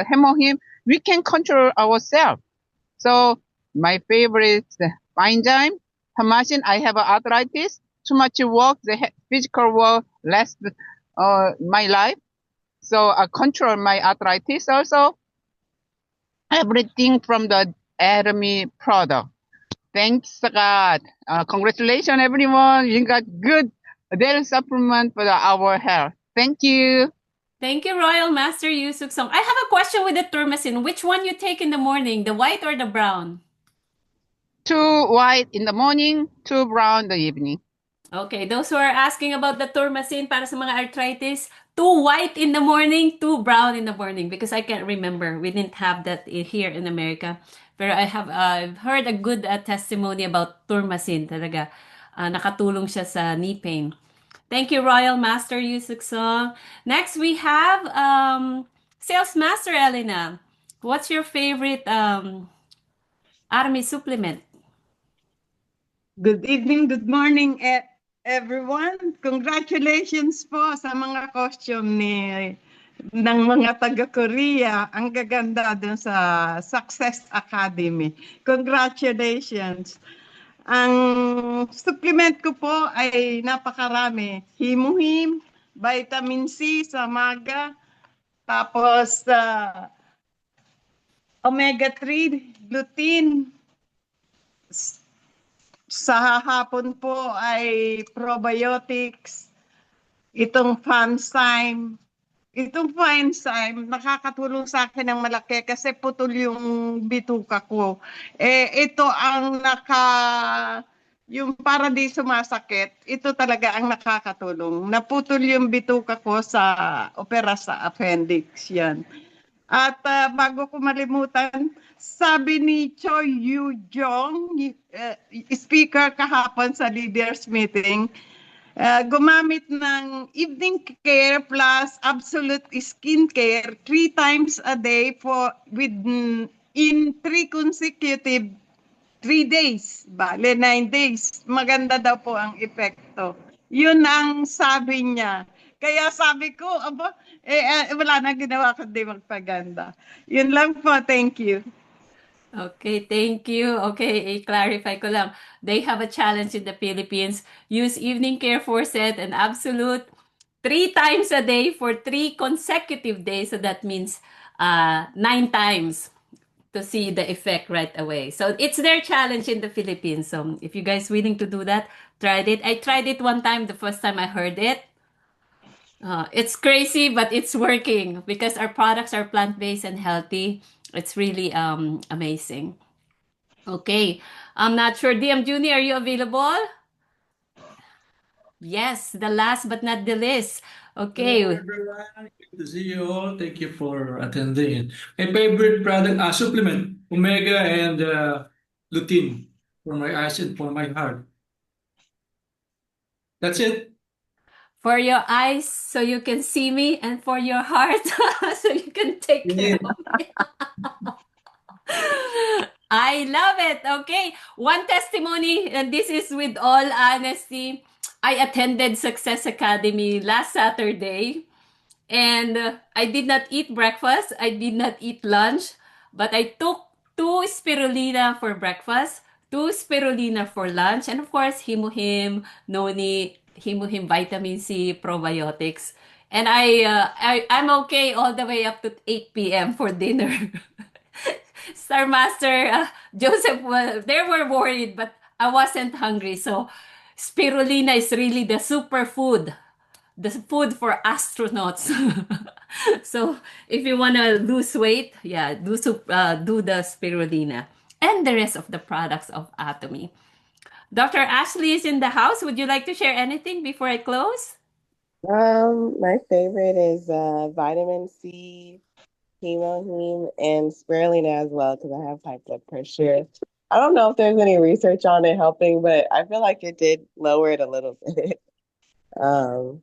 hemohim, we can control ourselves. So my favorite enzyme, Hamashin, I have arthritis, too much work, physical work less my life. So I control my arthritis also. Everything from the Atomy product. Thanks, God. Congratulations, everyone. You got good daily supplement for our health. Thank you. Thank you, Royal Master Yu Suk Song. I have a question with the Turmasin. Which one you take in the morning, the white or the brown? 2 white in the morning, 2 brown in the evening. Okay, those who are asking about the Turmasin para sa mga arthritis, 2 white in the morning, 2 brown in the morning, because I can't remember. We didn't have that here in America. Pero I've heard a good testimony about Turmasin talaga. Nakatulong siya sa knee pain. Thank you, Royal Master Yu Suk Song. Next, we have Sales Master Elena. What's your favorite Army supplement? Good evening, good morning, everyone. Congratulations po sa mga costume ng mga taga-Korea. Ang gaganda dun sa Success Academy. Congratulations. Ang supplement ko po ay napakarami. Himuhim, vitamin C sa maga, tapos omega-3, lutein. Sa hapon po ay probiotics, itong Fanzyme. Itong Fanzyme, nakakatulong sa akin ng malaki kasi putol yung bituka ko. Ito ang yung para di sumasakit, ito talaga ang nakakatulong. Naputol yung bituka ko sa opera sa appendix yan. At bago ko malimutan, sabi ni Choi Yu-jong, speaker kahapon sa leaders meeting, gumamit ng evening care plus absolute skincare 3 times a day in 3 consecutive 3 days, bale 9 days. Maganda daw po ang epekto. Yun ang sabi niya. Kaya sabi ko, wala na ginawa kundi magpaganda. Yun lang po, thank you. Okay, thank you. Okay, i-clarify ko lang. They have a challenge in the Philippines. Use evening care for set and absolute 3 times a day for 3 consecutive days. So that means 9 times to see the effect right away. So it's their challenge in the Philippines. So if you guys willing to do that, tried it. I tried it one time, the first time I heard it. It's crazy, but it's working because our products are plant-based and healthy. It's really amazing. Okay, I'm not sure. DM Junior, are you available? Yes, the last but not the least. Okay. Hello, everyone. Good to see you all. Thank you for attending. My favorite product, supplement, omega and lutein for my eyes and for my heart. That's it. For your eyes, so you can see me, and for your heart, so you can take care of me. I love it. Okay, one testimony, and this is with all honesty. I attended Success Academy last Saturday, and I did not eat breakfast. I did not eat lunch, but I took 2 spirulina for breakfast, 2 spirulina for lunch, and of course, Himuhim, Noni, Himuhim vitamin C, probiotics. And I'm okay all the way up to 8 p.m. for dinner. Star Master Joseph, they were worried, but I wasn't hungry. So spirulina is really the superfood, the food for astronauts. So if you want to lose weight, yeah, do the spirulina and the rest of the products of Atomy. Dr. Ashley is in the house. Would you like to share anything before I close? My favorite is vitamin C, hemoheme, and spirulina as well because I have high blood pressure. I don't know if there's any research on it helping, but I feel like it did lower it a little bit. Um,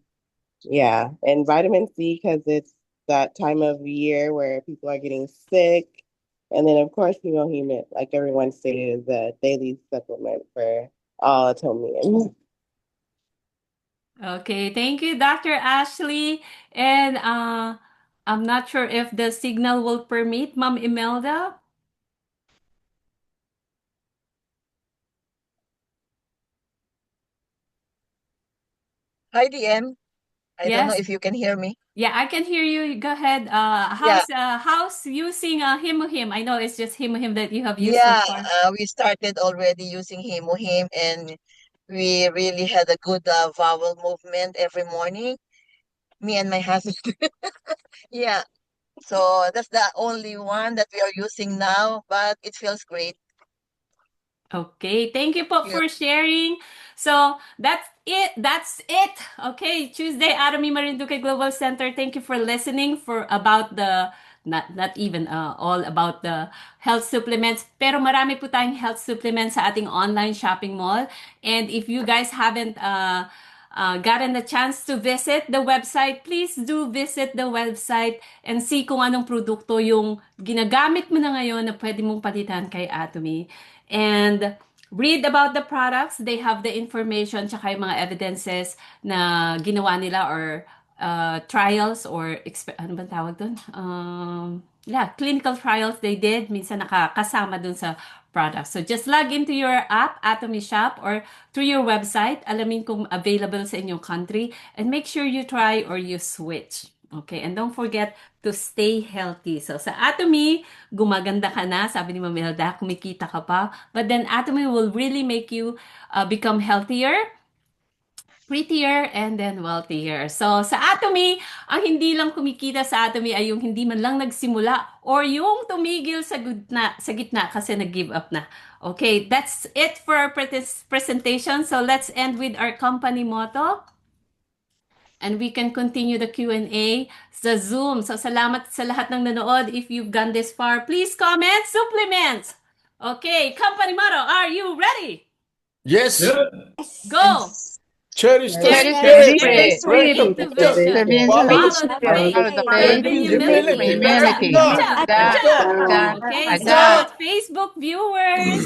yeah, and vitamin C because it's that time of year where people are getting sick. And then, of course, hemoheme, like everyone stated, is a daily supplement for all autoimmune. Okay, thank you, Dr. Ashley. And I'm not sure if the signal will permit, Ma'am Imelda. Hi, DM. I don't know Yes. if you can hear me. Yeah, I can hear you. Go ahead. How's using Himohim? I know it's just Himohim that you have used so Yeah, far. we started already using Hemohim, and we really had a good vowel movement every morning, me and my husband. Yeah, so that's the only one that we are using now, but it feels great. Okay, thank you po Yeah. for sharing. So that's it. That's it. Okay, Tuesday, Arami Marinduque Global Center. Thank you for listening for about the not even all about the health supplements, pero marami po tayong health supplements sa ating online shopping mall. And if you guys haven't gotten the chance to visit the website, please do visit the website and see kung anong produkto yung ginagamit mo na ngayon na pwede mong palitan kay Atomy. And read about the products. They have the information tsaka yung mga evidences na ginawa nila or trials or ano ba tawag dun? Clinical trials they did. Minsan nakakasama dun sa product. So just log into your app, Atomy Shop, or through your website. Alamin kung available sa inyong country. And make sure you try or you switch. Okay, and don't forget to stay healthy. So sa Atomy, gumaganda ka na, sabi ni Ma'am Imelda, kumikita ka pa. But then Atomy will really make you become healthier, prettier, and then wealthier. So sa Atomy, ang hindi lang kumikita sa Atomy ay yung hindi man lang nagsimula or yung tumigil sa gitna kasi nag-give up na. Okay, that's it for our presentation. So let's end with our company motto. And we can continue the Q&A sa Zoom. So salamat sa lahat ng nanood. If you've gone this far, please comment supplements. Okay, company motto, are you ready? Yes. Go! Cherish the Cherish the spirit. spirit. Break the Break the vision. vision. Follow Follow the the faith. faith. Follow the Live faith. in Humility. humility. Humility. Cha, cha, Da, cha. da, Okay, da. so Facebook viewers,